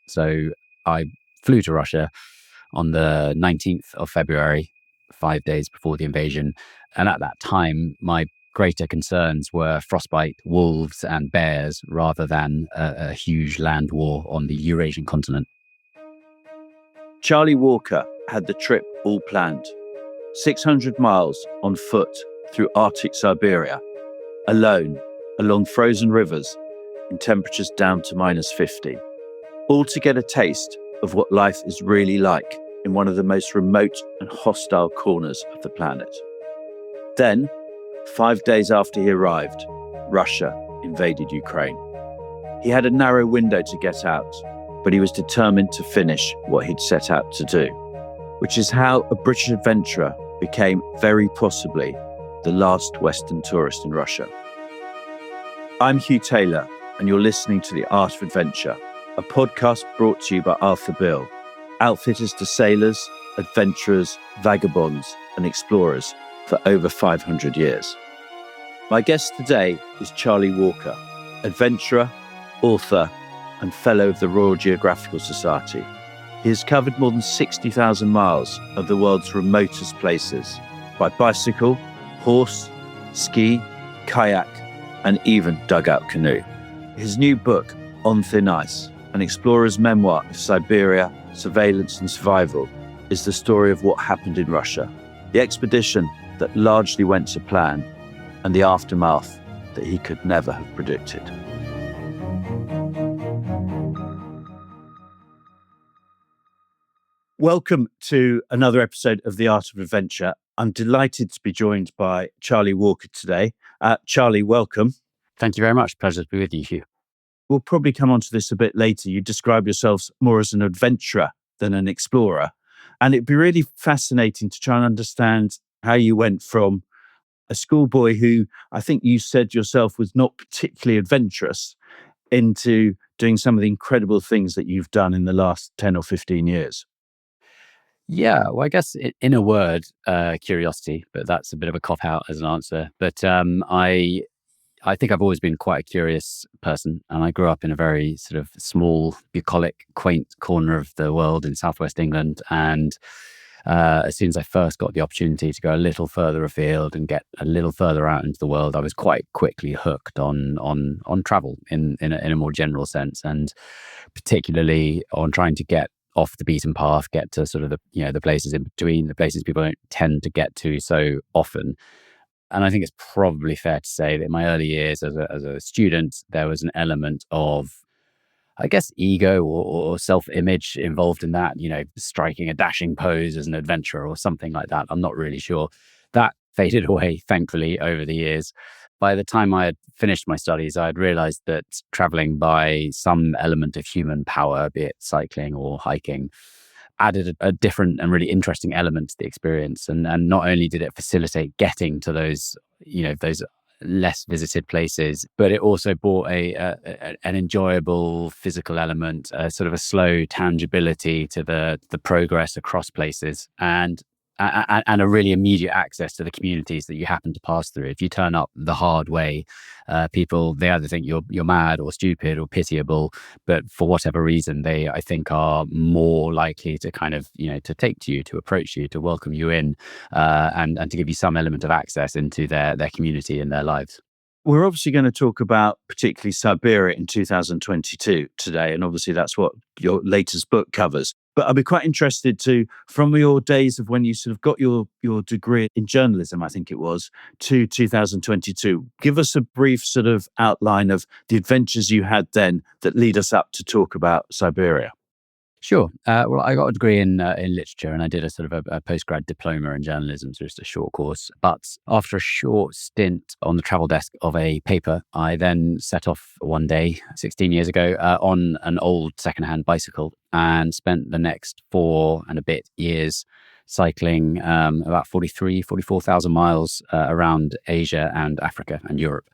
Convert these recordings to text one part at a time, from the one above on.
So I flew to Russia on the 19th of February, 5 days before the invasion. And at that time, my greater concerns were frostbite, wolves, and bears rather than a huge land war on the Eurasian continent. Charlie Walker had the trip all planned. 600 miles on foot through Arctic Siberia, alone, along frozen rivers, in temperatures down to -50. All to get a taste of what life is really like in one of the most remote and hostile corners of the planet. Then, 5 days after he arrived, Russia invaded Ukraine. He had a narrow window to get out, but he was determined to finish what he'd set out to do, which is how a British adventurer became very possibly the last Western tourist in Russia. I'm Hugh Taylor, and you're listening to The Art of Adventure, a podcast brought to you by Arthur Bill, outfitters to sailors, adventurers, vagabonds, and explorers for over 500 years. My guest today is Charlie Walker, adventurer, author, and fellow of the Royal Geographical Society. He has covered more than 60,000 miles of the world's remotest places by bicycle, horse, ski, kayak, and even dugout canoe. His new book, On Thin Ice, an explorer's memoir of Siberia, surveillance and survival, is the story of what happened in Russia, the expedition that largely went to plan, and the aftermath that he could never have predicted. Welcome to another episode of The Art of Adventure. I'm delighted to be joined by Charlie Walker today. Charlie, welcome. Thank you very much. Pleasure to be with you, Hugh. We'll probably come on to this a bit later. You describe yourselves more as an adventurer than an explorer. And it'd be really fascinating to try and understand how you went from a schoolboy who I think you said yourself was not particularly adventurous into doing some of the incredible things that you've done in the last 10 or 15 years. Yeah, well, I guess in a word, curiosity, but that's a bit of a cop-out as an answer. But I think I've always been quite a curious person, and I grew up in a very sort of small, bucolic, quaint corner of the world in southwest England. And as soon as I first got the opportunity to go a little further afield and get a little further out into the world, I was quite quickly hooked on travel in a more general sense, and particularly on trying to get off the beaten path, get to sort of the places in between, the places people don't tend to get to so often. And I think it's probably fair to say that in my early years as a student, there was an element of, I guess, ego or self-image involved in that, striking a dashing pose as an adventurer or something like that. I'm not really sure. That faded away, thankfully, over the years. By the time I had finished my studies, I had realized that traveling by some element of human power, be it cycling or hiking, added a different and really interesting element to the experience. And not only did it facilitate getting to those less visited places, but it also brought an enjoyable physical element, sort of a slow tangibility to the progress across places, and a really immediate access to the communities that you happen to pass through. If you turn up the hard way, people, they either think you're mad or stupid or pitiable, but for whatever reason, they, I think, are more likely to kind of, to take to you, to approach you, to welcome you in, and to give you some element of access into their community and their lives. We're obviously going to talk about particularly Siberia in 2022 today, and obviously that's what your latest book covers. But I'd be quite interested to, from your days of when you sort of got your degree in journalism, I think it was, to 2022, give us a brief sort of outline of the adventures you had then that lead us up to talk about Siberia. Sure. Well, I got a degree in literature, and I did a sort of a postgrad diploma in journalism, so just a short course. But after a short stint on the travel desk of a paper, I then set off one day, 16 years ago, on an old secondhand bicycle, and spent the next 4 and a bit years cycling about 44,000 miles around Asia and Africa and Europe.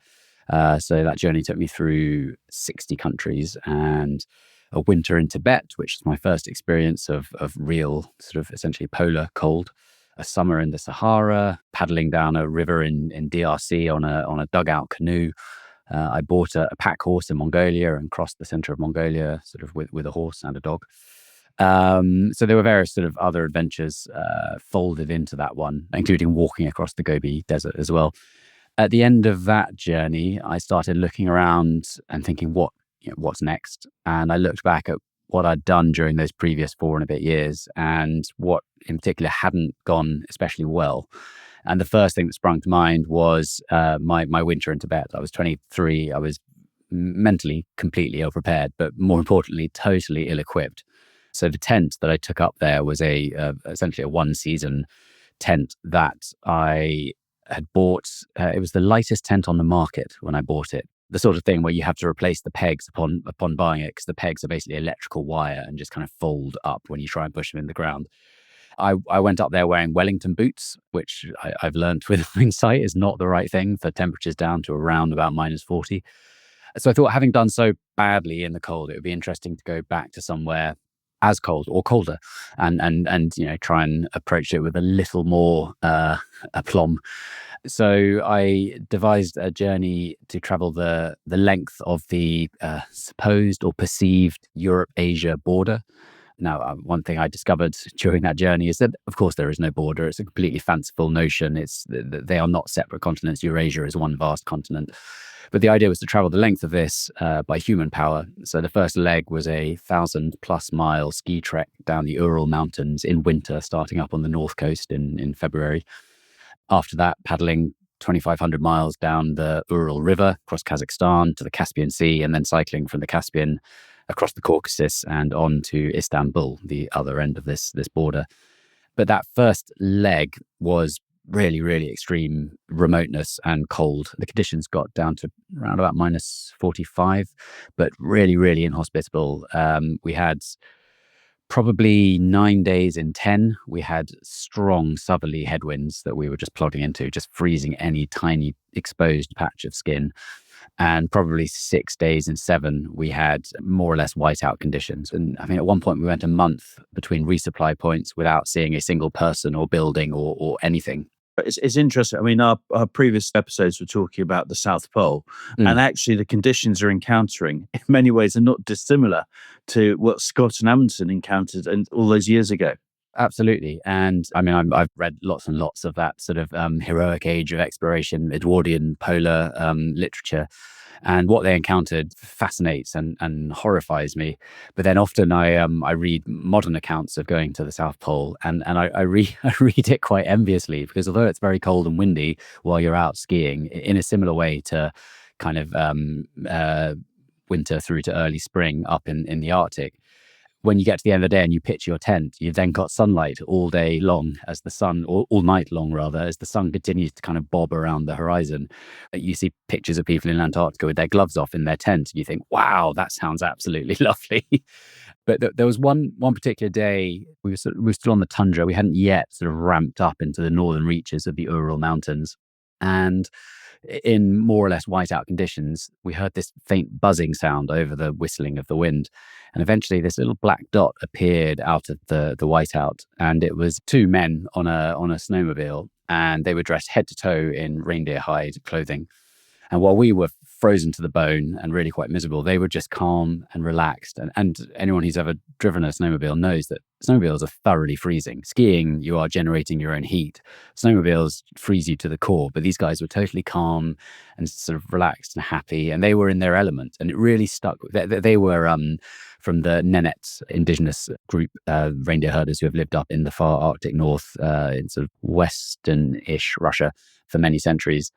So that journey took me through 60 countries and a winter in Tibet, which was my first experience of real sort of essentially polar cold, a summer in the Sahara, paddling down a river in DRC on a dugout canoe, I bought a pack horse in Mongolia and crossed the center of Mongolia sort of with a horse and a dog. So there were various sort of other adventures folded into that one, including walking across the Gobi Desert as well. At the end of that journey, I started looking around and thinking, what's next? And I looked back at what I'd done during those previous 4 and a bit years, and what in particular hadn't gone especially well. And the first thing that sprung to mind was my winter in Tibet. I was 23. I was mentally completely ill prepared, but more importantly, totally ill equipped. So the tent that I took up there was essentially a one season tent that I had bought. It was the lightest tent on the market when I bought it. The sort of thing where you have to replace the pegs upon buying it, because the pegs are basically electrical wire and just kind of fold up when you try and push them in the ground. I went up there wearing Wellington boots, which I've learned with hindsight is not the right thing for temperatures down to around about -40. So I thought, having done so badly in the cold, it would be interesting to go back to somewhere as cold or colder, and try and approach it with a little more aplomb. So I devised a journey to travel the length of the supposed or perceived Europe-Asia border. Now, one thing I discovered during that journey is that, of course, there is no border. It's a completely fanciful notion. They are not separate continents. Eurasia is one vast continent. But the idea was to travel the length of this by human power. So the first leg was a 1,000+ mile ski trek down the Ural Mountains in winter, starting up on the north coast in February. After that, paddling 2,500 miles down the Ural River, across Kazakhstan to the Caspian Sea, and then cycling from the Caspian across the Caucasus and on to Istanbul, the other end of this border. But that first leg was really, really extreme remoteness and cold. The conditions got down to around about -45, but really, really inhospitable. We had probably 9 days in 10, we had strong southerly headwinds that we were just plodding into, just freezing any tiny exposed patch of skin. And probably 6 days in 7, we had more or less whiteout conditions. And I mean, at one point, we went a month between resupply points without seeing a single person or building or anything. It's interesting. I mean, our previous episodes were talking about the South Pole, and actually the conditions you're encountering in many ways are not dissimilar to what Scott and Amundsen encountered all those years ago. Absolutely. And I mean, I've read lots and lots of that sort of heroic age of exploration, Edwardian polar literature. And what they encountered fascinates and horrifies me. But then often I read modern accounts of going to the South Pole, and I read it quite enviously, because although it's very cold and windy while you're out skiing, in a similar way to kind of winter through to early spring up in the Arctic, when you get to the end of the day and you pitch your tent, you've then got sunlight all day long as the sun, or all night long rather, as the sun continues to kind of bob around the horizon. You see pictures of people in Antarctica with their gloves off in their tent, and you think, wow, that sounds absolutely lovely. But there was one particular day, we were still on the tundra. We hadn't yet sort of ramped up into the northern reaches of the Ural Mountains. And in more or less whiteout conditions, we heard this faint buzzing sound over the whistling of the wind. And eventually this little black dot appeared out of the whiteout. And it was two men on a snowmobile, and they were dressed head to toe in reindeer hide clothing. And while we were frozen to the bone and really quite miserable, they were just calm and relaxed. And anyone who's ever driven a snowmobile knows that snowmobiles are thoroughly freezing. Skiing, you are generating your own heat. Snowmobiles freeze you to the core, but these guys were totally calm and sort of relaxed and happy, and they were in their element. And it really stuck. They were from the Nenets indigenous group, reindeer herders who have lived up in the far Arctic north, in sort of western-ish Russia for many centuries.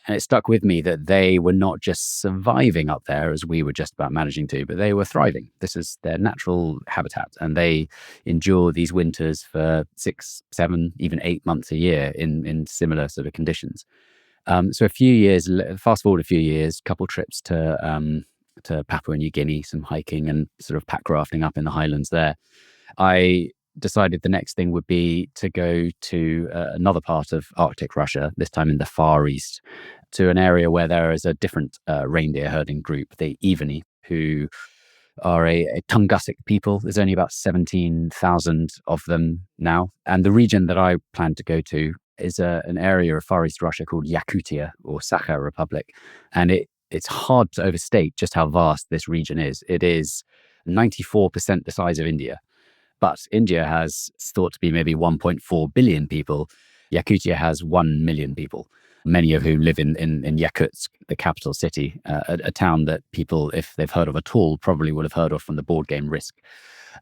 And it stuck with me that they were not just surviving up there as we were just about managing to, but they were thriving. This is their natural habitat, and they endure these winters for 6, 7, even 8 months a year in similar sort of conditions. So fast forward a few years, couple trips to Papua New Guinea, some hiking and sort of pack rafting up in the highlands there. I decided the next thing would be to go to another part of Arctic Russia, this time in the Far East, to an area where there is a different reindeer herding group, the Ivani, who are a Tungusic people. There's only about 17,000 of them now. And the region that I plan to go to is an area of Far East Russia called Yakutia, or Sakha Republic. And it's hard to overstate just how vast this region is. It is 94% the size of India. But India has thought to be maybe 1.4 billion people. Yakutia has 1 million people, many of whom live in Yakutsk, the capital city, a town that people, if they've heard of at all, probably would have heard of from the board game Risk.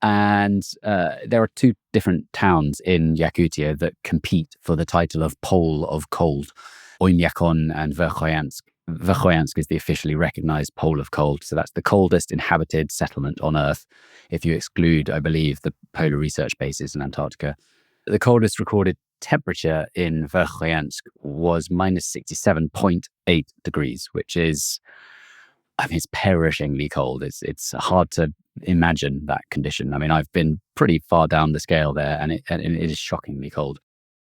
And there are two different towns in Yakutia that compete for the title of Pole of Cold, Oymyakon and Verkhoyansk. Verkhoyansk is the officially recognized pole of cold. So that's the coldest inhabited settlement on Earth, if you exclude, I believe, the polar research bases in Antarctica. The coldest recorded temperature in Verkhoyansk was minus 67.8 degrees, which is, I mean, it's perishingly cold. It's hard to imagine that condition. I mean, I've been pretty far down the scale there, and it is shockingly cold.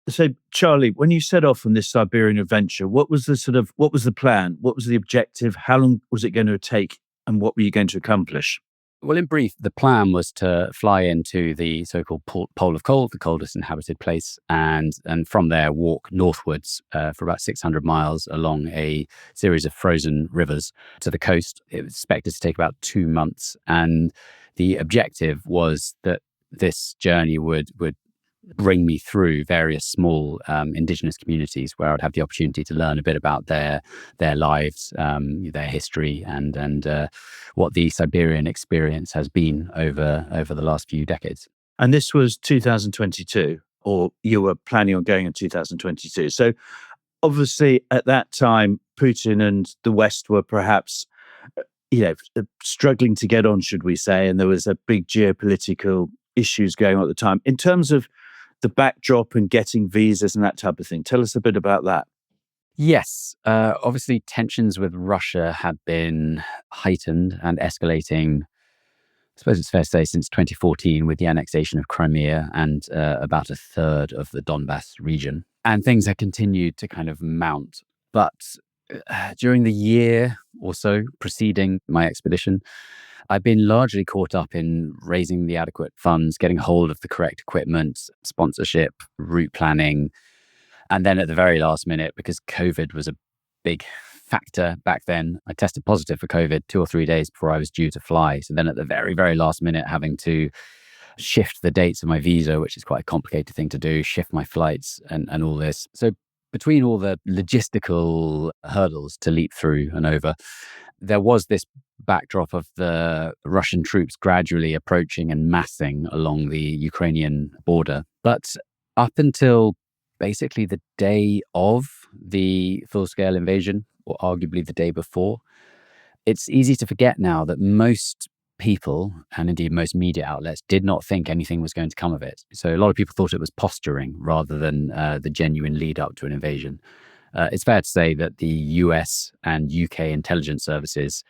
So, Charlie, when you set off on this Siberian adventure, what was the plan? What was the objective? How long was it going to take? And what were you going to accomplish? Well, in brief, the plan was to fly into the so-called Pole of Cold, the coldest inhabited place, and from there walk northwards for about 600 miles along a series of frozen rivers to the coast. It was expected to take about 2 months, and the objective was that this journey would bring me through various small indigenous communities where I'd have the opportunity to learn a bit about their lives, their history, and what the Siberian experience has been over the last few decades. And this was 2022, or you were planning on going in 2022. So obviously at that time, Putin and the West were perhaps, struggling to get on, should we say, and there was a big geopolitical issues going on at the time. In terms of the backdrop and getting visas and that type of thing, tell us a bit about that. Yes, obviously tensions with Russia had been heightened and escalating, I suppose it's fair to say, since 2014 with the annexation of Crimea and about a third of the Donbass region. And things have continued to kind of mount. But during the year or so preceding my expedition, I've been largely caught up in raising the adequate funds, getting hold of the correct equipment, sponsorship, route planning. And then at the very last minute, because COVID was a big factor back then, I tested positive for COVID 2 or 3 days before I was due to fly. So then at the very, very last minute, having to shift the dates of my visa, which is quite a complicated thing to do, shift my flights and all this. So between all the logistical hurdles to leap through and over, there was this backdrop of the Russian troops gradually approaching and massing along the Ukrainian border. But up until basically the day of the full-scale invasion, or arguably the day before, it's easy to forget now that most people, and indeed most media outlets, did not think anything was going to come of it. So a lot of people thought it was posturing rather than the genuine lead up to an invasion. It's fair to say that the US and UK intelligence services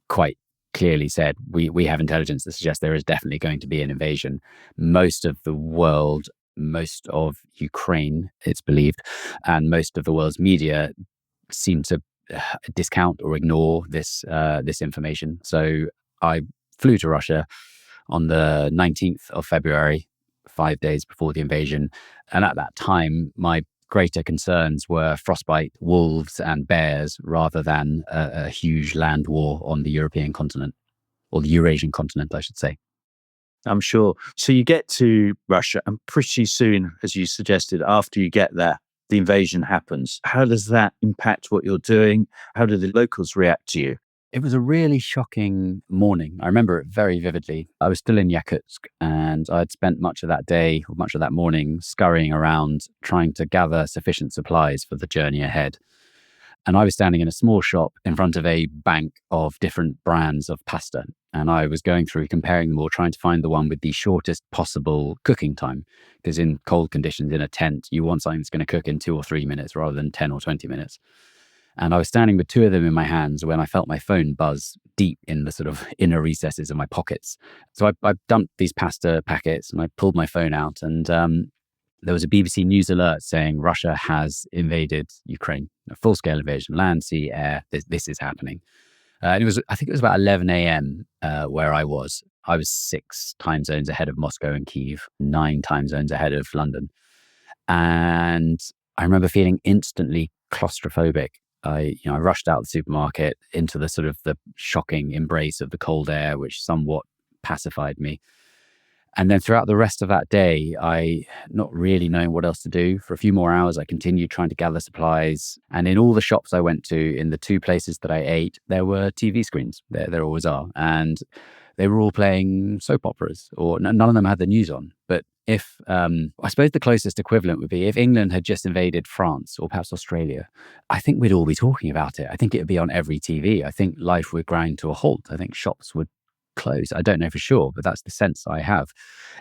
quite clearly said, we have intelligence that suggests there is definitely going to be an invasion. Most of the world, most of Ukraine, it's believed, and most of the world's media seem to discount or ignore this information. So I flew to Russia on the 19th of February, 5 days before the invasion. And at that time, my greater concerns were frostbite, wolves and bears, rather than a huge land war on the European continent, or the Eurasian continent, I should say. I'm sure. So you get to Russia, and pretty soon, as you suggested, after you get there, the invasion happens. How does that impact what you're doing? How do the locals react to you? It was a really shocking morning. I remember it very vividly. I was still in Yakutsk, and I'd spent much of that day, or much of that morning, scurrying around trying to gather sufficient supplies for the journey ahead. And I was standing in a small shop in front of a bank of different brands of pasta. And I was going through, comparing them all, trying to find the one with the shortest possible cooking time. Because in cold conditions in a tent, you want something that's going to cook in 2 or 3 minutes rather than 10 or 20 minutes. And I was standing with 2 of them in my hands when I felt my phone buzz deep in the sort of inner recesses of my pockets. So I dumped these pasta packets and I pulled my phone out, and there was a BBC News alert saying Russia has invaded Ukraine, a full-scale invasion, land, sea, air. This is happening. And I think it was about 11 a.m. Where I was. I was 6 time zones ahead of Moscow and Kyiv, 9 time zones ahead of London. And I remember feeling instantly claustrophobic. I rushed out of the supermarket into the sort of the shocking embrace of the cold air, which somewhat pacified me. And then throughout the rest of that day, not really knowing what else to do, for a few more hours, I continued trying to gather supplies. And in all the shops I went to, in the two places that I ate, there were TV screens. There always are. And they were all playing soap operas, or none of them had the news on. But I suppose the closest equivalent would be if England had just invaded France or perhaps Australia, I think we'd all be talking about it. I think it would be on every TV. I think life would grind to a halt. I think shops would close. I don't know for sure, but that's the sense I have.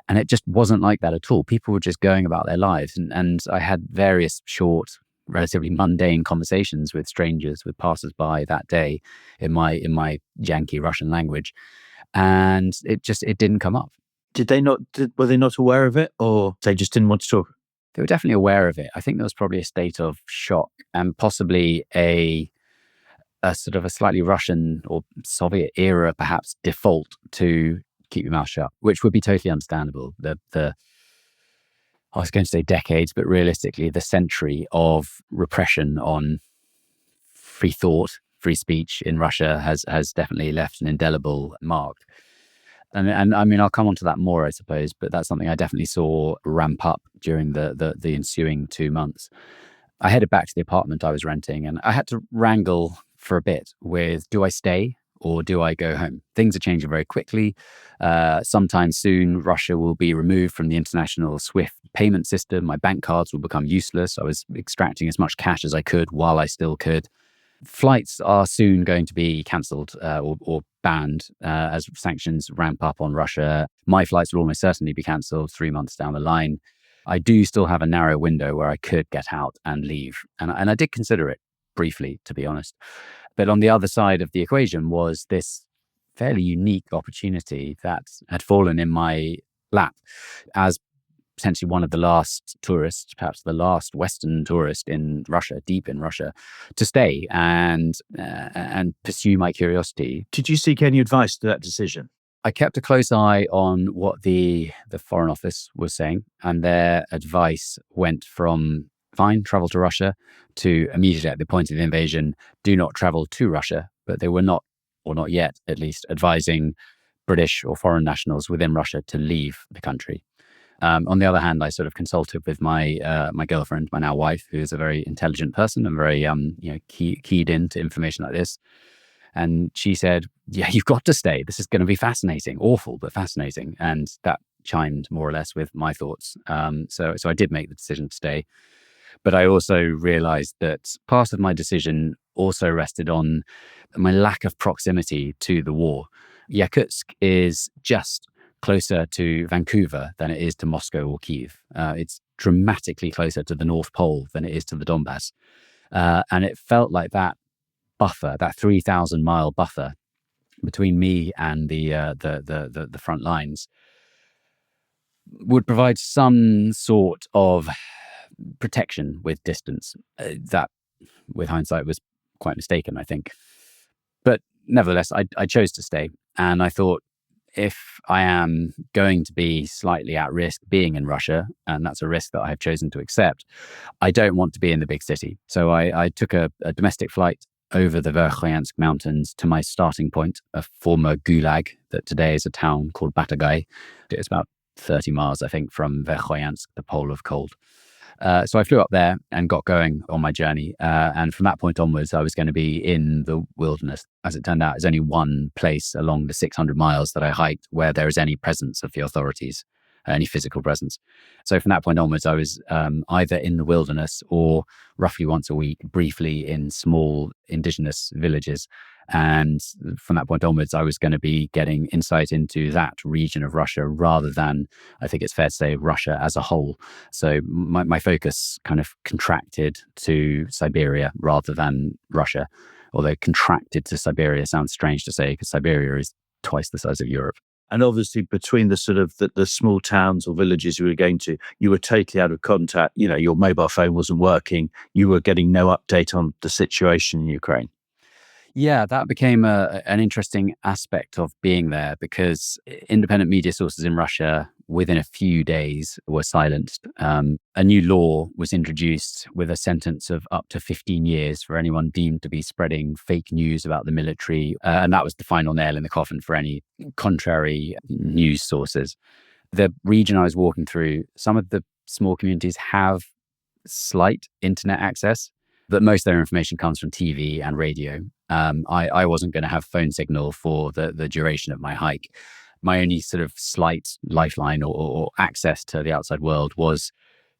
And it just wasn't like that at all. People were just going about their lives. And I had various short, relatively mundane conversations with strangers, with passers-by that day in my Yankee Russian language. And it didn't come up. Were they not aware of it, or they just didn't want to talk? They were definitely aware of it. I think there was probably a state of shock and possibly a sort of a slightly Russian or Soviet era, perhaps, default to keep your mouth shut, which would be totally understandable. I was going to say decades, but realistically, the century of repression on free thought, free speech in Russia has definitely left an indelible mark. And I mean, I'll come on to that more, I suppose, but that's something I definitely saw ramp up during the ensuing 2 months. I headed back to the apartment I was renting, and I had to wrangle for a bit with, do I stay or do I go home? Things are changing very quickly. Sometime soon, Russia will be removed from the international SWIFT payment system. My bank cards will become useless. I was extracting as much cash as I could while I still could. Flights are soon going to be cancelled or banned as sanctions ramp up on Russia. My flights will almost certainly be cancelled 3 months down the line. I do still have a narrow window where I could get out and leave. And I did consider it briefly, to be honest. But on the other side of the equation was this fairly unique opportunity that had fallen in my lap as potentially one of the last tourists, perhaps the last Western tourist in Russia, deep in Russia, to stay and pursue my curiosity. Did you seek any advice to that decision? I kept a close eye on what the Foreign Office was saying, and their advice went from fine, travel to Russia, to immediately at the point of the invasion, do not travel to Russia. But they were not, or not yet at least, advising British or foreign nationals within Russia to leave the country. On the other hand, I sort of consulted with my girlfriend, my now wife, who is a very intelligent person and very keyed into information like this. And she said, yeah, you've got to stay. This is going to be fascinating, awful, but fascinating. And that chimed more or less with my thoughts. So I did make the decision to stay. But I also realized that part of my decision also rested on my lack of proximity to the war. Yakutsk is just closer to Vancouver than it is to Moscow or Kiev. It's dramatically closer to the North Pole than it is to the Donbass. And it felt like that buffer, that 3,000-mile buffer between me and the front lines would provide some sort of protection with distance. That, with hindsight, was quite mistaken, I think. But nevertheless, I chose to stay. And I thought, if I am going to be slightly at risk being in Russia, and that's a risk that I have chosen to accept, I don't want to be in the big city. So I took a domestic flight over the Verkhoyansk mountains to my starting point, a former gulag that today is a town called Batagay. It's about 30 miles, I think, from Verkhoyansk, the pole of cold. So I flew up there and got going on my journey. And from that point onwards, I was going to be in the wilderness. As it turned out, there's only one place along the 600 miles that I hiked where there is any presence of the authorities, any physical presence. So from that point onwards, I was either in the wilderness or roughly once a week, briefly in small indigenous villages. And from that point onwards, I was going to be getting insight into that region of Russia rather than, I think it's fair to say, Russia as a whole. So my focus kind of contracted to Siberia rather than Russia, although contracted to Siberia sounds strange to say because Siberia is twice the size of Europe. And obviously between the sort of the small towns or villages you were going to, you were totally out of contact. You know, your mobile phone wasn't working. You were getting no update on the situation in Ukraine. Yeah, that became an interesting aspect of being there because independent media sources in Russia, within a few days, were silenced. A new law was introduced with a sentence of up to 15 years for anyone deemed to be spreading fake news about the military. And that was the final nail in the coffin for any contrary news sources. The region I was walking through, some of the small communities have slight internet access, but most of their information comes from TV and radio. I wasn't going to have phone signal for the duration of my hike. My only sort of slight lifeline or access to the outside world was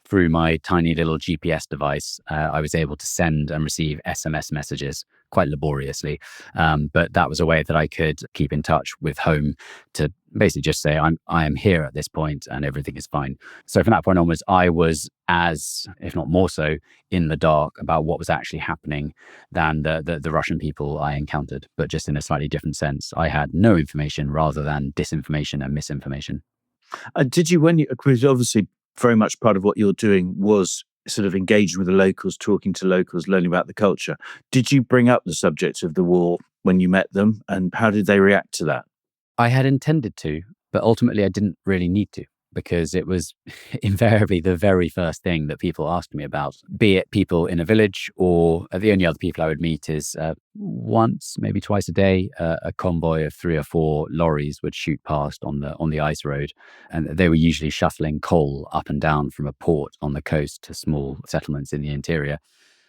through my tiny little GPS device. I was able to send and receive SMS messages quite laboriously. But that was a way that I could keep in touch with home to basically just say, I am here at this point and everything is fine. So from that point onwards, I was as, if not more so, in the dark about what was actually happening than the Russian people I encountered, but just in a slightly different sense. I had no information rather than disinformation and misinformation. Did you, when you, because obviously very much part of what you're doing was sort of engaging with the locals, talking to locals, learning about the culture. Did you bring up the subject of the war when you met them, and how did they react to that? I had intended to, but ultimately I didn't really need to because it was invariably the very first thing that people asked me about, be it people in a village or the only other people I would meet is once, maybe twice a day, a convoy of 3 or 4 lorries would shoot past on the ice road. And they were usually shuttling coal up and down from a port on the coast to small settlements in the interior.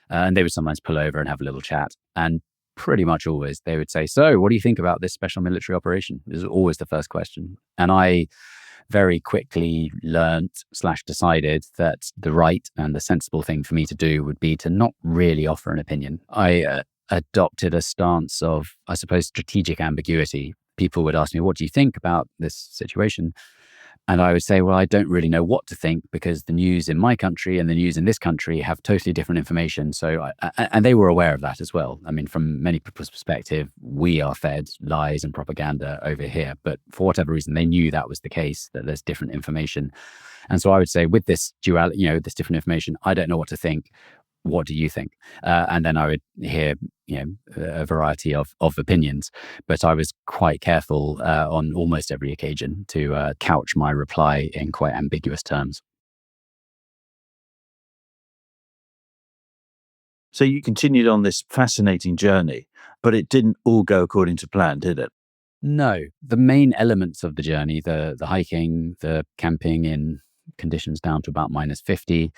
And they would sometimes pull over and have a little chat. And pretty much always they would say, "So, what do you think about this special military operation?" This is always the first question. And I very quickly learnt/decided that the right and the sensible thing for me to do would be to not really offer an opinion. I adopted a stance of, I suppose, strategic ambiguity. People would ask me, "What do you think about this situation?" And I would say, well, I don't really know what to think because the news in my country and the news in this country have totally different information. So, and they were aware of that as well. I mean, from many people's perspective, we are fed lies and propaganda over here. But for whatever reason, they knew that was the case, that there's different information. And so I would say with this dual, this different information, I don't know what to think. What do you think? And then I would hear, a variety of opinions. But I was quite careful on almost every occasion to couch my reply in quite ambiguous terms. So you continued on this fascinating journey, but it didn't all go according to plan, did it? No, the main elements of the journey, the hiking, the camping in conditions down to about -50,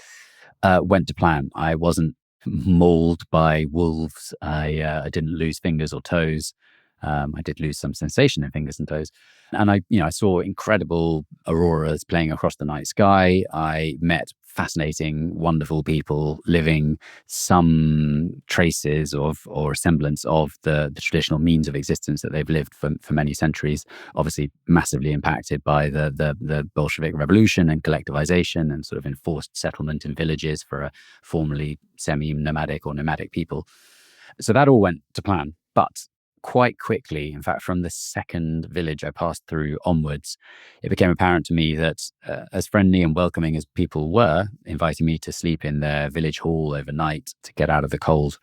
went to plan. I wasn't mauled by wolves. I didn't lose fingers or toes. I did lose some sensation in fingers and toes. And I saw incredible auroras playing across the night sky. I met fascinating, wonderful people living some traces of or semblance of the traditional means of existence that they've lived for many centuries. Obviously, massively impacted by the Bolshevik Revolution and collectivization and sort of enforced settlement in villages for a formerly semi-nomadic or nomadic people. So that all went to plan. But quite quickly, in fact, from the second village I passed through onwards, it became apparent to me that as friendly and welcoming as people were, inviting me to sleep in their village hall overnight to get out of the cold,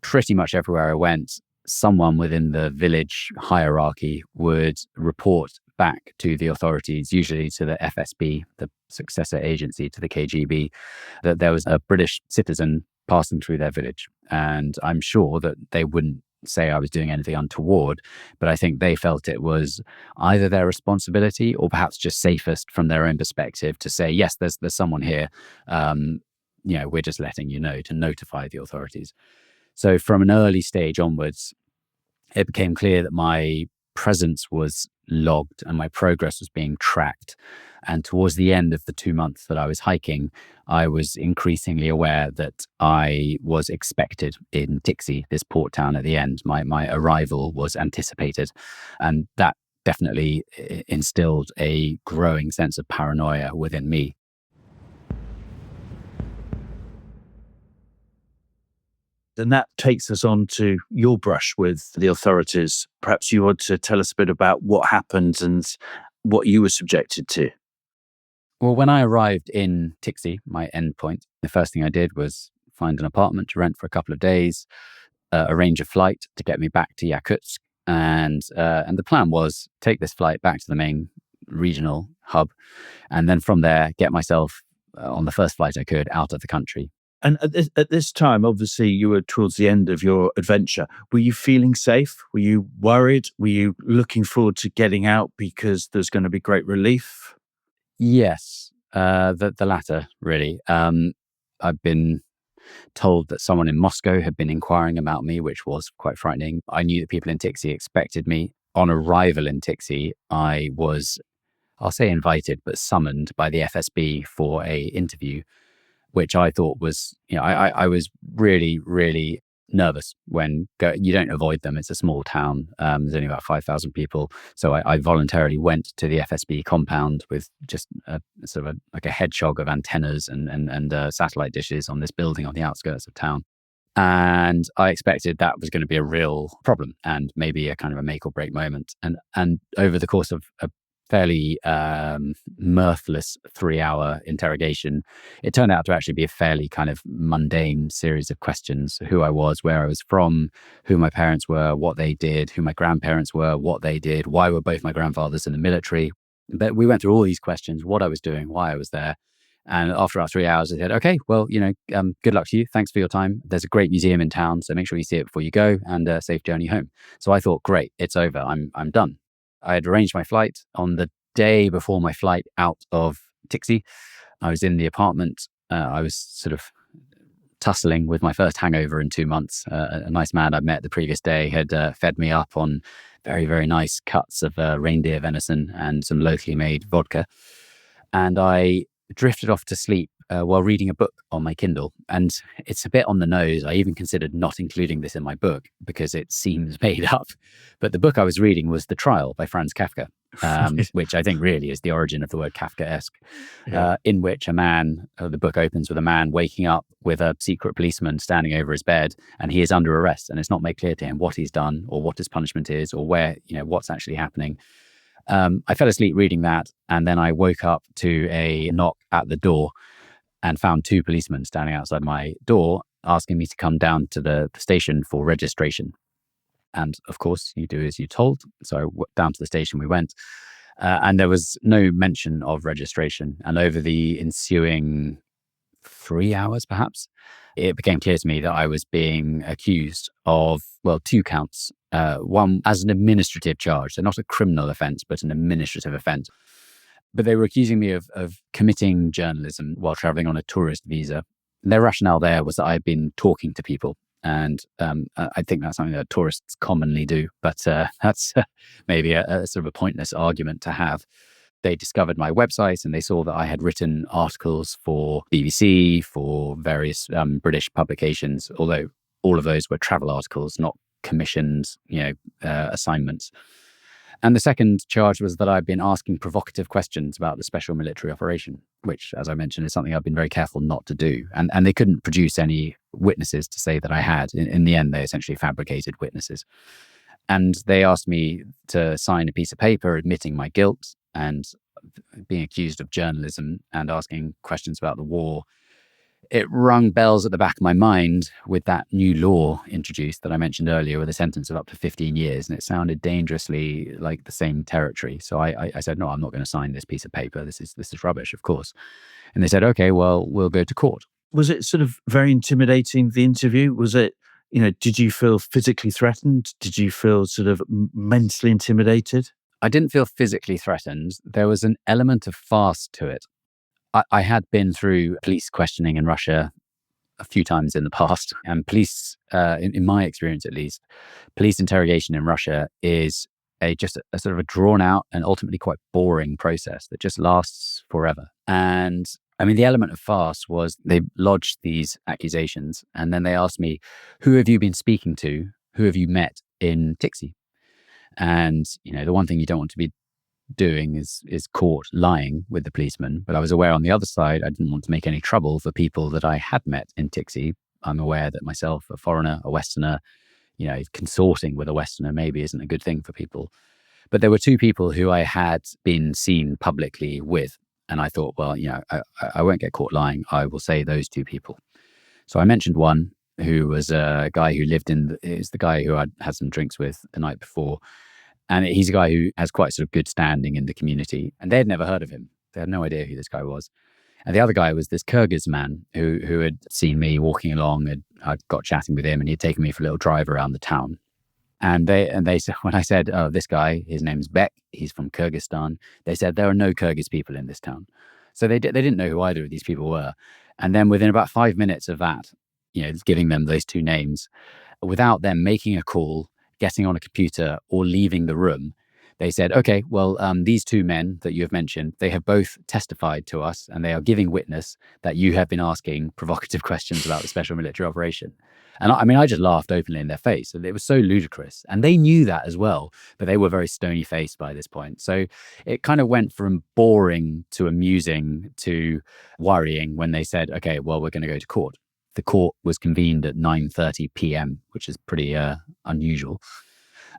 pretty much everywhere I went, someone within the village hierarchy would report back to the authorities, usually to the FSB, the successor agency to the KGB, that there was a British citizen passing through their village. And I'm sure that they wouldn't say I was doing anything untoward, but I think they felt it was either their responsibility or perhaps just safest from their own perspective to say, yes, there's someone here. We're just letting you know to notify the authorities. So from an early stage onwards, it became clear that my presence was logged and my progress was being tracked. And towards the end of the 2 months that I was hiking, I was increasingly aware that I was expected in Tixi, this port town at the end. My arrival was anticipated. And that definitely instilled a growing sense of paranoia within me. And that takes us on to your brush with the authorities. Perhaps you want to tell us a bit about what happened and what you were subjected to. Well, when I arrived in Tixi, my endpoint, the first thing I did was find an apartment to rent for a couple of days. arrange a flight to get me back to Yakutsk. And the plan was take this flight back to the main regional hub, and then from there get myself on the first flight I could out of the country. And at this time, obviously, you were towards the end of your adventure. Were you feeling safe? Were you worried? Were you looking forward to getting out because there's going to be great relief? Yes, the latter, really. I've been told that someone in Moscow had been inquiring about me, which was quite frightening. I knew that people in Tixi expected me. On arrival in Tixi, I was, I'll say invited, but summoned by the FSB for a interview, which I thought was, I was really, really nervous you don't avoid them. It's a small town. There's only about 5,000 people. So I voluntarily went to the FSB compound with just a sort of like a hedgehog of antennas and satellite dishes on this building on the outskirts of town. And I expected that was going to be a real problem and maybe a kind of a make or break moment. And over the course of a fairly mirthless 3-hour interrogation, it turned out to actually be a fairly kind of mundane series of questions: who I was, where I was from, who my parents were, what they did, who my grandparents were, what they did, why were both my grandfathers in the military. But we went through all these questions: what I was doing, why I was there. And after our 3 hours, I said, okay, well, good luck to you. Thanks for your time. There's a great museum in town, so make sure you see it before you go, and safe journey home. So I thought, great, it's over. I'm done. I had arranged my flight. On the day before my flight out of Tixi, I was in the apartment. I was sort of tussling with my first hangover in 2 months. A nice man I'd met the previous day had fed me up on very, very nice cuts of reindeer venison and some locally made vodka. And I drifted off to sleep while reading a book on my Kindle. And it's a bit on the nose. I even considered not including this in my book because it seems made up. But the book I was reading was The Trial by Franz Kafka, which I think really is the origin of the word Kafkaesque, in which the book opens with a man waking up with a secret policeman standing over his bed, and he is under arrest. And it's not made clear to him what he's done or what his punishment is or where, what's actually happening. I fell asleep reading that, and then I woke up to a knock at the door and found 2 policemen standing outside my door asking me to come down to the station for registration. And of course, you do as you're told. So down to the station we went, and there was no mention of registration. And over the ensuing 3 hours, perhaps, it became clear to me that I was being accused of, 2 counts. One as an administrative charge, so not a criminal offence, but an administrative offence. But they were accusing me of committing journalism while traveling on a tourist visa. Their rationale there was that I'd been talking to people. And I think that's something that tourists commonly do. But that's maybe a sort of a pointless argument to have. They discovered my website and they saw that I had written articles for BBC, for various British publications, although all of those were travel articles, not commissioned, assignments. And the second charge was that I'd been asking provocative questions about the special military operation, which, as I mentioned, is something I've been very careful not to do. And they couldn't produce any witnesses to say that I had. In the end, they essentially fabricated witnesses. And they asked me to sign a piece of paper admitting my guilt and being accused of journalism and asking questions about the war. It rung bells at the back of my mind with that new law introduced that I mentioned earlier with a sentence of up to 15 years. And it sounded dangerously like the same territory. So I said, no, I'm not going to sign this piece of paper. This is rubbish, of course. And they said, okay, well, we'll go to court. Was it sort of very intimidating, the interview? Was it, did you feel physically threatened? Did you feel sort of mentally intimidated? I didn't feel physically threatened. There was an element of farce to it. I had been through police questioning in Russia a few times in the past, and police, in my experience at least, police interrogation in Russia is just a sort of a drawn out and ultimately quite boring process that just lasts forever. And I mean, the element of farce was they lodged these accusations, and then they asked me, who have you been speaking to? Who have you met in Tixi? And, the one thing you don't want to be doing is caught lying with the policeman. But I was aware on the other side, I didn't want to make any trouble for people that I had met in Tixi. I'm aware that myself, a foreigner, a Westerner, consorting with a Westerner maybe isn't a good thing for people. But there were 2 people who I had been seen publicly with. And I thought, well, I won't get caught lying. I will say those 2 people. So I mentioned one, who was a guy who lived in, is the guy who I'd had some drinks with the night before. And he's a guy who has quite sort of good standing in the community. And they had never heard of him. They had no idea who this guy was. And the other guy was this Kyrgyz man who had seen me walking along, and I got chatting with him, and he'd taken me for a little drive around the town. And they said, when I said, "Oh, this guy, his name's Beck, he's from Kyrgyzstan," they said there are no Kyrgyz people in this town. So they didn't know who either of these people were. And then within about 5 minutes of that, giving them those two names, without them making a call, getting on a computer, or leaving the room, they said, "Okay, well, these two men that you have mentioned, they have both testified to us, and they are giving witness that you have been asking provocative questions about the special military operation." And I mean, I just laughed openly in their face. And it was so ludicrous. And they knew that as well, but they were very stony faced by this point. So it kind of went from boring to amusing to worrying when they said, "Okay, well, we're going to go to court." The court was convened at 9:30 p.m., which is pretty unusual.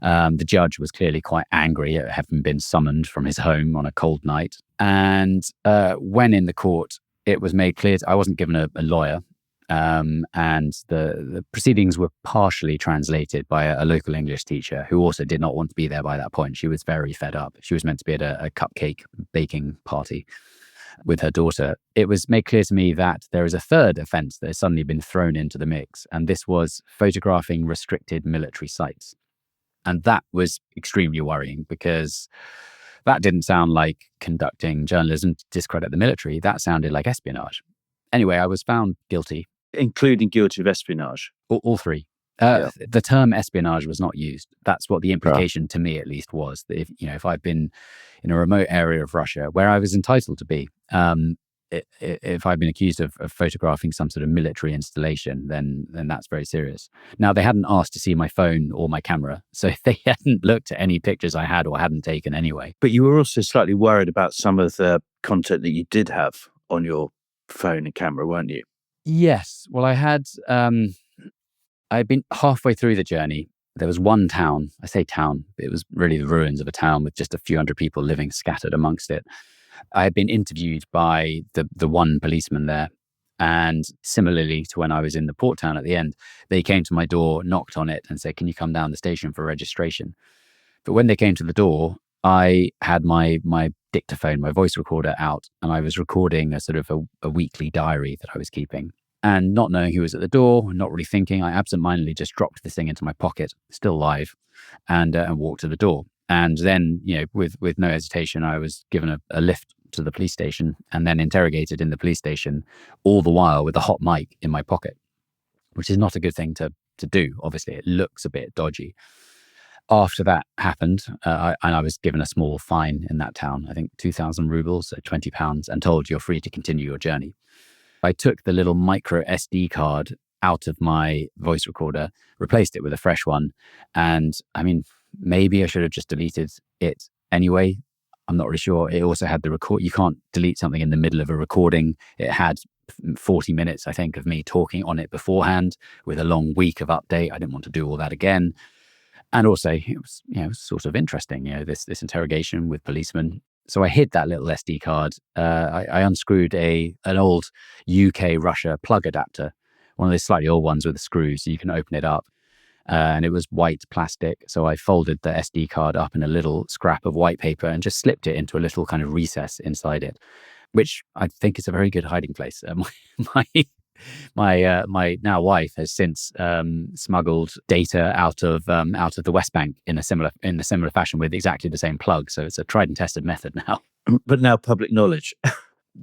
The judge was clearly quite angry at having been summoned from his home on a cold night. And when in the court, it was made clear I wasn't given a lawyer. And the proceedings were partially translated by a local English teacher who also did not want to be there by that point. She was very fed up. She was meant to be at a cupcake baking party with her daughter. It was made clear to me that there is a third offence that has suddenly been thrown into the mix, and this was photographing restricted military sites. And that was extremely worrying, because that didn't sound like conducting journalism to discredit the military. That sounded like espionage. Anyway, I was found guilty. Including guilty of espionage? All three. The term espionage was not used. That's what the implication to me, at least, was. That if I'd been in a remote area of Russia where I was entitled to be, if I'd been accused of photographing some sort of military installation, then that's very serious. Now, they hadn't asked to see my phone or my camera, so they hadn't looked at any pictures I had or hadn't taken anyway. But you were also slightly worried about some of the content that you did have on your phone and camera, weren't you? Yes. Well, I'd been halfway through the journey. There was one town. I say town, it was really the ruins of a town with just a few hundred people living scattered amongst it. I had been interviewed by the one policeman there. And similarly to when I was in the port town at the end, they came to my door, knocked on it, and said, "Can you come down the station for registration?" But when they came to the door, I had my dictaphone, my voice recorder out, and I was recording a sort of a weekly diary that I was keeping. And not knowing who was at the door, not really thinking, I absentmindedly just dropped this thing into my pocket, still live, and walked to the door. And then, with no hesitation, I was given a lift to the police station and then interrogated in the police station, all the while with a hot mic in my pocket, which is not a good thing to do. Obviously, it looks a bit dodgy. After that happened, and I was given a small fine in that town, I think 2,000 rubles, so £20, and told you're free to continue your journey. I took the little micro SD card out of my voice recorder, replaced it with a fresh one. And I mean, maybe I should have just deleted it anyway. I'm not really sure. It also had the record. You can't delete something in the middle of a recording. It had 40 minutes, I think, of me talking on it beforehand with a long week of update. I didn't want to do all that again. And also, it was, sort of interesting, this interrogation with policemen. So I hid that little SD card. I unscrewed an old UK-Russia plug adapter, one of those slightly old ones with the screws, so you can open it up. And it was white plastic. So I folded the SD card up in a little scrap of white paper and just slipped it into a little kind of recess inside it, which I think is a very good hiding place. My now wife has since smuggled data out of the West Bank in a similar fashion with exactly the same plug. So it's a tried and tested method now. But now public knowledge.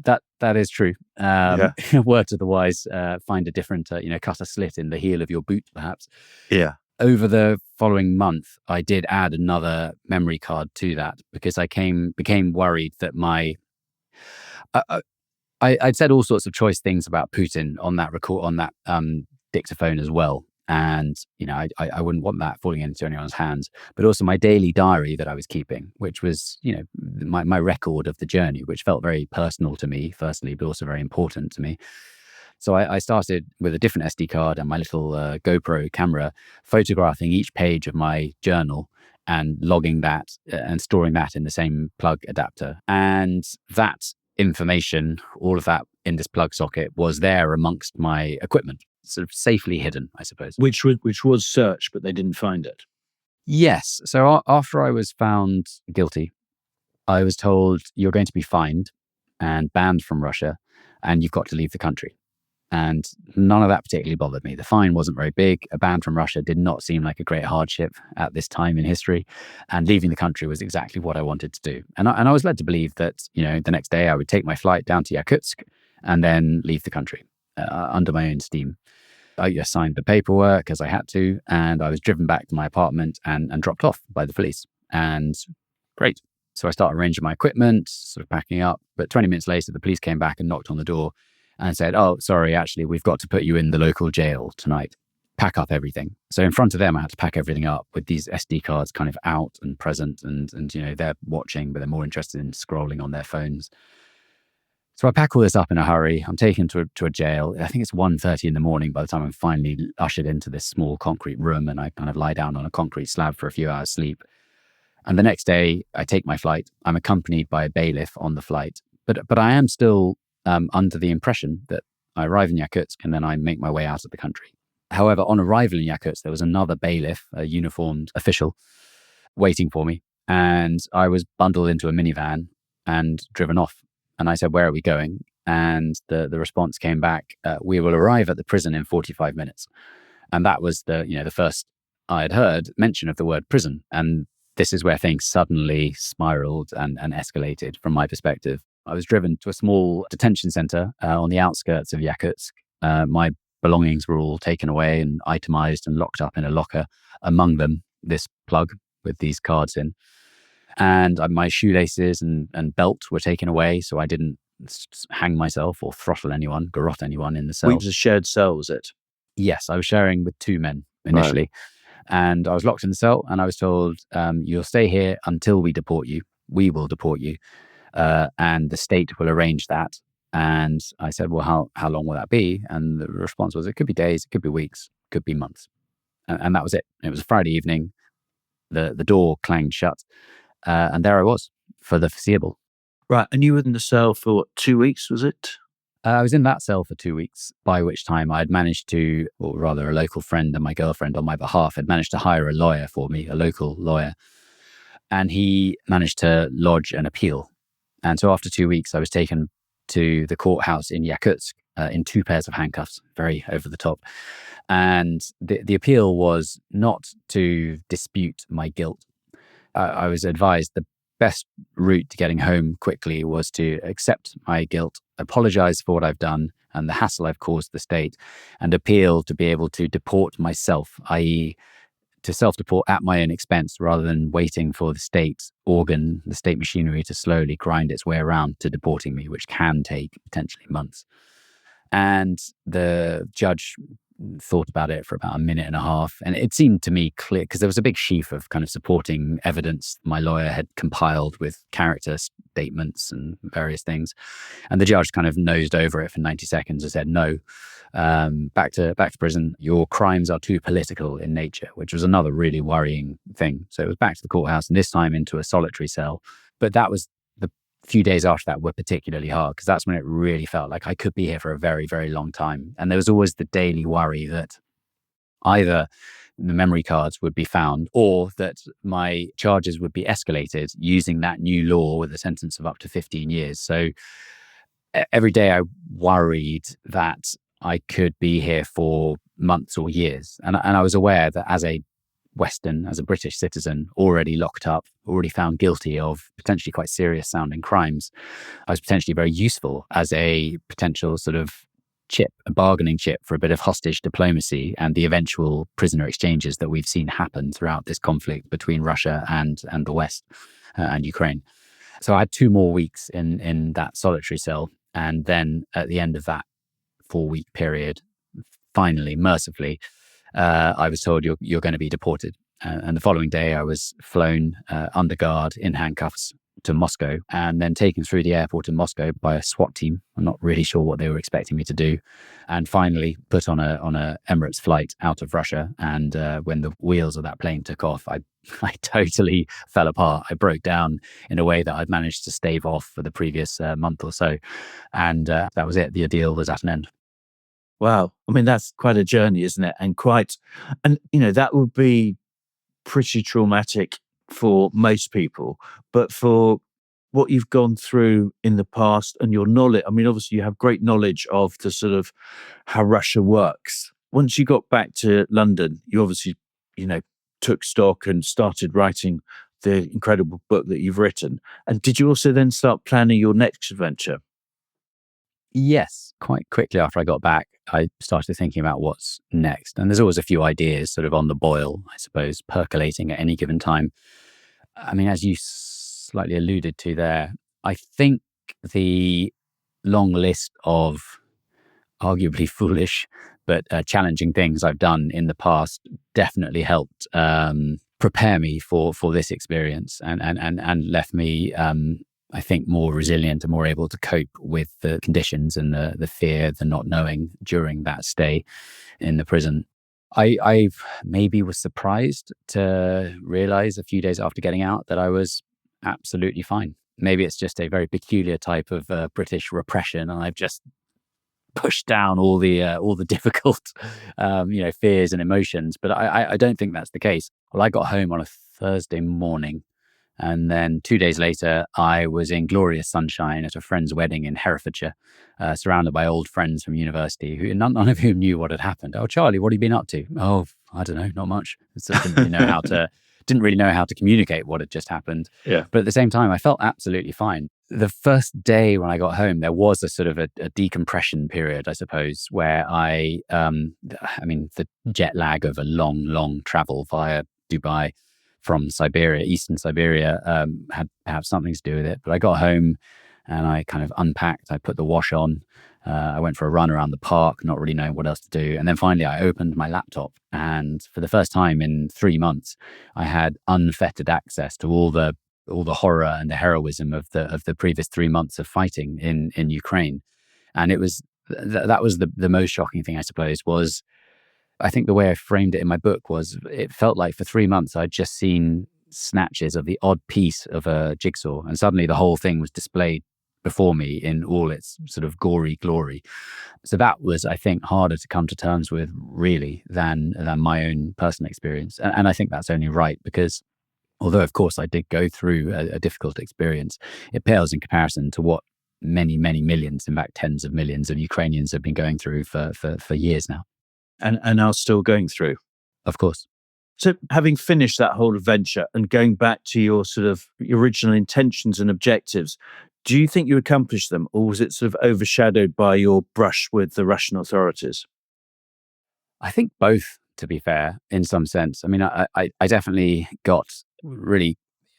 That is true. Word to the wise: find a different, cut a slit in the heel of your boot, perhaps. Yeah. Over the following month, I did add another memory card to that because I became worried that I'd said all sorts of choice things about Putin on that dictaphone as well. And, I wouldn't want that falling into anyone's hands. But also my daily diary that I was keeping, which was, my record of the journey, which felt very personal to me, firstly, but also very important to me. So I started with a different SD card and my little GoPro camera, photographing each page of my journal and logging that and storing that in the same plug adapter. And that information, all of that in this plug socket, was there amongst my equipment. sort of safely hidden, I suppose. Which was searched, but they didn't find it. Yes. So after I was found guilty, I was told you're going to be fined and banned from Russia, and you've got to leave the country. And none of that particularly bothered me. The fine wasn't very big. A ban from Russia did not seem like a great hardship at this time in history. And leaving the country was exactly what I wanted to do. And I was led to believe that, the next day I would take my flight down to Yakutsk and then leave the country under my own steam. I signed the paperwork as I had to, and I was driven back to my apartment and dropped off by the police. And great. So I started arranging my equipment, sort of packing up. But 20 minutes later, the police came back and knocked on the door and said, "Oh, sorry, actually, we've got to put you in the local jail tonight. Pack up everything." So in front of them, I had to pack everything up with these SD cards kind of out and present. And they're watching, but they're more interested in scrolling on their phones. So I pack all this up in a hurry. I'm taken to a jail. I think it's 1:30 in the morning by the time I'm finally ushered into this small concrete room, and I kind of lie down on a concrete slab for a few hours sleep. And the next day, I take my flight. I'm accompanied by a bailiff on the flight. But I am still under the impression that I arrive in Yakutsk and then I make my way out of the country. However, on arrival in Yakutsk, there was another bailiff, a uniformed official, waiting for me. And I was bundled into a minivan and driven off. And I said, "Where are we going?" And the response came back, "We will arrive at the prison in 45 minutes. And that was the first I had heard mention of the word prison. And this is where things suddenly spiraled and escalated from my perspective. I was driven to a small detention center on the outskirts of Yakutsk. My belongings were all taken away and itemized and locked up in a locker, among them this plug with these cards in. And my shoelaces and belt were taken away, so I didn't hang myself or throttle anyone, garrote anyone in the cell. It was a shared cell, was it? Yes, I was sharing with two men initially. Right. And I was locked in the cell, and I was told, "You'll stay here until we deport you. We will deport you. And the state will arrange that." And I said, "Well, how long will that be?" And the response was, "It could be days, it could be weeks, it could be months." And that was it. It was a Friday evening. The door clanged shut. And there I was for the foreseeable. Right. And you were in the cell for what, 2 weeks, was it? I was in that cell for 2 weeks, by which time I had managed to, or rather a local friend and my girlfriend on my behalf had managed to hire a lawyer for me, a local lawyer. And he managed to lodge an appeal. And so after 2 weeks, I was taken to the courthouse in Yakutsk in 2 pairs of handcuffs, very over the top. And the appeal was not to dispute my guilt. I was advised the best route to getting home quickly was to accept my guilt, apologize for what I've done and the hassle I've caused the state, and appeal to be able to deport myself, i.e., to self-deport at my own expense rather than waiting for the state organ, the state machinery to slowly grind its way around to deporting me, which can take potentially months. And the judge thought about it for about a minute and a half. And it seemed to me clear, because there was a big sheaf of kind of supporting evidence my lawyer had compiled with character statements and various things. And the judge kind of nosed over it for 90 seconds and said, "No, back to prison. Your crimes are too political in nature," which was another really worrying thing. So it was back to the courthouse, and this time into a solitary cell. But that was the few days after that were particularly hard, because that's when it really felt like I could be here for a very, very long time. And there was always the daily worry that either the memory cards would be found or that my charges would be escalated using that new law with a sentence of up to 15 years. So every day I worried that I could be here for months or years. And I was aware that as a British citizen, already locked up, already found guilty of potentially quite serious sounding crimes, I was potentially very useful as a potential sort of chip, a bargaining chip for a bit of hostage diplomacy and the eventual prisoner exchanges that we've seen happen throughout this conflict between Russia and the West and Ukraine. So I had 2 more weeks in that solitary cell. And then at the end of that 4-week period, finally, mercifully, I was told you're going to be deported. And the following day, I was flown under guard in handcuffs to Moscow and then taken through the airport in Moscow by a SWAT team. I'm not really sure what they were expecting me to do. And finally put on a Emirates flight out of Russia. And when the wheels of that plane took off, I totally fell apart. I broke down in a way that I'd managed to stave off for the previous month or so. And that was it. The ordeal was at an end. Wow. I mean, that's quite a journey, isn't it? And that would be pretty traumatic for most people. But for what you've gone through in the past and your knowledge, I mean, obviously you have great knowledge of the sort of how Russia works. Once you got back to London, you obviously, you know, took stock and started writing the incredible book that you've written. And did you also then start planning your next adventure? Yes, quite quickly after I got back, I started thinking about what's next. And there's always a few ideas sort of on the boil, I suppose, percolating at any given time. I mean, as you slightly alluded to there, I think the long list of arguably foolish but challenging things I've done in the past definitely helped prepare me for this experience and left me, I think, more resilient and more able to cope with the conditions and the fear, the not knowing during that stay in the prison. I maybe was surprised to realize a few days after getting out that I was absolutely fine. Maybe it's just a very peculiar type of British repression, and I've just pushed down all the difficult fears and emotions. But I don't think that's the case. Well, I got home on a Thursday morning, and then 2 days later, I was in glorious sunshine at a friend's wedding in Herefordshire, surrounded by old friends from university, who none of whom knew what had happened. Oh, Charlie, what have you been up to? Oh, I don't know, not much. So didn't really know how to communicate what had just happened. Yeah. But at the same time, I felt absolutely fine. The first day when I got home, there was a sort of a decompression period, I suppose, where the jet lag of a long travel via Dubai from Siberia, eastern Siberia, had perhaps something to do with it. But I got home and I kind of unpacked. I put the wash on. I went for a run around the park, not really knowing what else to do. And then finally, I opened my laptop. And for the first time in 3 months, I had unfettered access to all the horror and the heroism of the previous 3 months of fighting in Ukraine. And it was that was the most shocking thing, I suppose, was I think the way I framed it in my book was it felt like for 3 months I'd just seen snatches of the odd piece of a jigsaw, and suddenly the whole thing was displayed before me in all its sort of gory glory. So that was, I think, harder to come to terms with really than my own personal experience. And I think that's only right because although, of course, I did go through a difficult experience, it pales in comparison to what many, many millions, in fact, tens of millions of Ukrainians have been going through for years now. And are still going through. Of course. So having finished that whole adventure and going back to your sort of original intentions and objectives, do you think you accomplished them, or was it sort of overshadowed by your brush with the Russian authorities? I think both, to be fair, in some sense. I mean, I definitely got really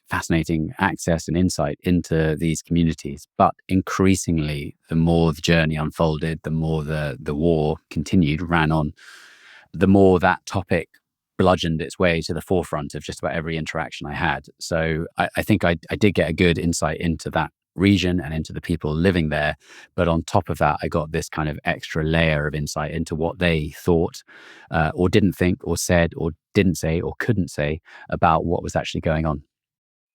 fascinating access and insight into these communities. But increasingly, the more the journey unfolded, the more the war continued, ran on, the more that topic bludgeoned its way to the forefront of just about every interaction I had. So I think I did get a good insight into that region and into the people living there. But on top of that, I got this kind of extra layer of insight into what they thought or didn't think or said or didn't say or couldn't say about what was actually going on.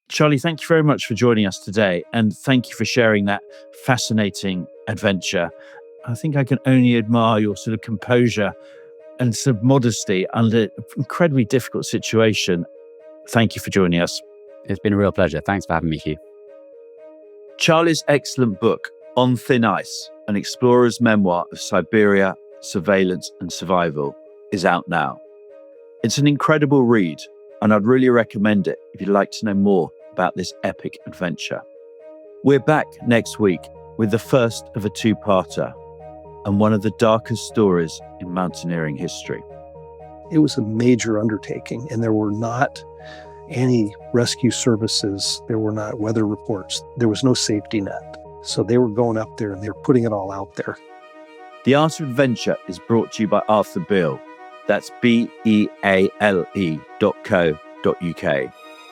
Charlie, thank you very much for joining us today. And thank you for sharing that fascinating adventure. I think I can only admire your sort of composure and sort of modesty under an incredibly difficult situation. Thank you for joining us. It's been a real pleasure. Thanks for having me, Hugh. Charlie's excellent book, On Thin Ice, an explorer's memoir of Siberia, surveillance and survival, is out now. It's an incredible read, and I'd really recommend it if you'd like to know more about this epic adventure. We're back next week with the first of a two-parter and one of the darkest stories in mountaineering history. It was a major undertaking, and there were not any rescue services. There were not weather reports. There was no safety net. So they were going up there and they were putting it all out there. The Art of Adventure is brought to you by Arthur Beale. That's beale.co.uk.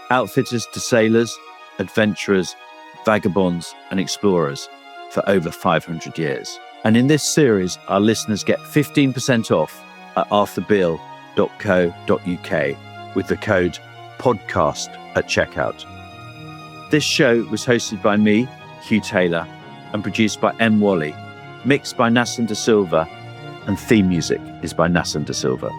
Outfitters to sailors, adventurers, vagabonds and explorers for over 500 years. And in this series, our listeners get 15% off at arthurbeale.co.uk with the code podcast at checkout. This show was hosted by me, Hugh Taylor, and produced by M. Wally, mixed by Nassim De Silva, and theme music is by Nassim Da Silva.